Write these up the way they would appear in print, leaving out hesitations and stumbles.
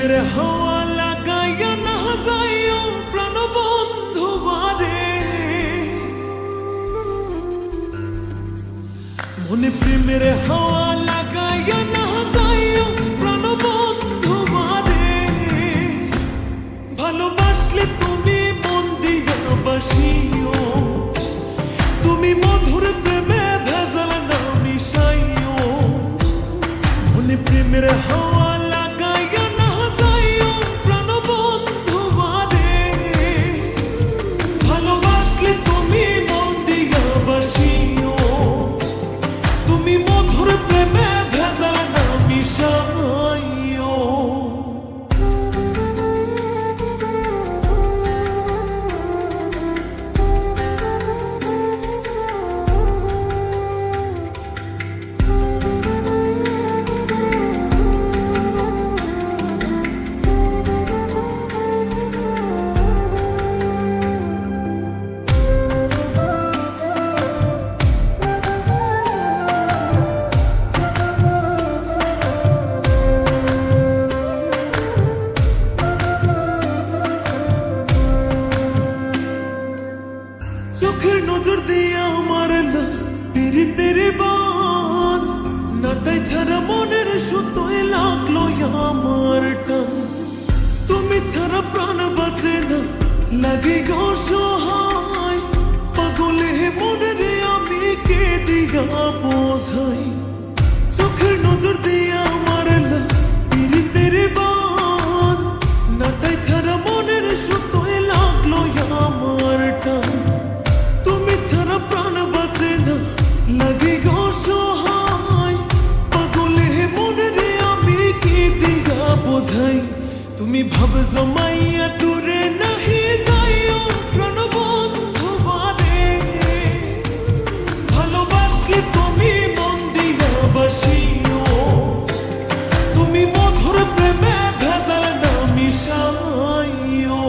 প্রেমের হাওয়া লাগাইয়া না যাইও প্রাণবন্ধু বারে, মনে প্রেমের হাওয়া লাগাইয়া না যাইও প্রাণবন্ধু বারে। ভালোবাসলে তুমি মন দিয়া বাসিও, তুমি মধুর প্রেমে ভেজাল না মিশাইও। মনে প্রেমের হাওয়া লাগাইয়া না যাইও প্রাণবন্ধু বারে, ভালোবাসলে তুমি মন দিয়া বাসিও, তুমি মধুর প্রেমে ভেজাল না মিশাইও। চোখের নজর দিয়া মারলা পীড়িতের বান, নাটাই ছাড়া মনের সুতোয় লাগলো আমার টান। তুমি ছাড়া প্রাণ বাঁচে না, লাগে অসহায়, পাগলে মনের আমি কে দিয়া বোঝাই। চোখের নজর দিয়া মারলা পীড়িতের বান, নাটাই ছাড়া মনের সুতোয় লাগলো আমার টান। তুমি ছাড়া প্রাণ বাঁচে না, লাগে অসহায়, পাগলে মনের আমি কি দিয়া বোঝাই। তুমি ভাব জমাইয়া দূরে নাহি যাইও প্রাণবন্ধু বারে, ভালোবাসলে তুমি মন দিয়া বাসিও, তুমি মধুর প্রেমে ভেজাল না মিশাইও।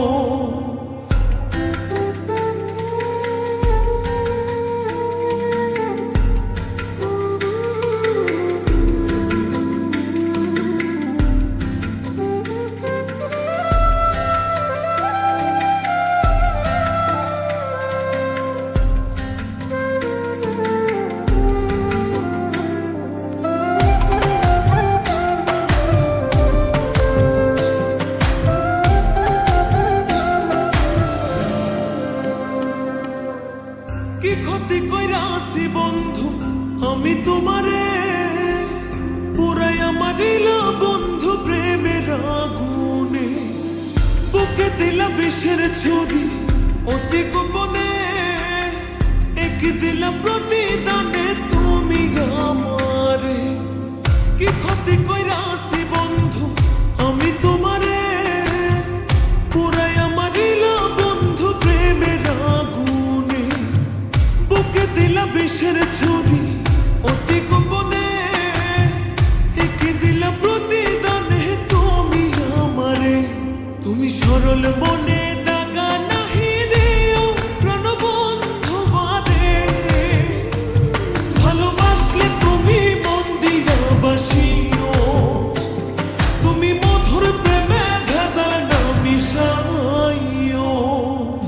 কি ক্ষতি কইরাছি বন্ধু আমি তোমারে, পুরাই আমারিলা বন্ধু প্রেমের আগুনে। বুকে দিলা বিষের ছুরি অতি গোপনে, একে দিলা প্রতিদানে তুমি আমারে। কি ক্ষতি কইরাছি বন্ধু আমি তোমারে, পুরাই আমারিলা বন্ধু প্রেমের আগুনে। বুকে দিলা বিষের ছুরি অতি গোপনে, একে দিলা প্রতিদানে তুমি আমারে। তুমি সরল মনে দাগা নাহি দিও প্রাণবন্ধু বারে, ভালোবাসলে তুমি মন দিয়া বাসিও, তুমি মধুর প্রেমে ভেজাল না মিশাইও।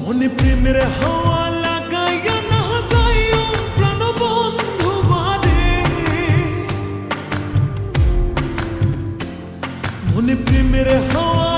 মনে প্রেমের হাওয়া লাগাইয়া না যাইও প্রাণবন্ধু বারে, মনে প্রেমের হাওয়া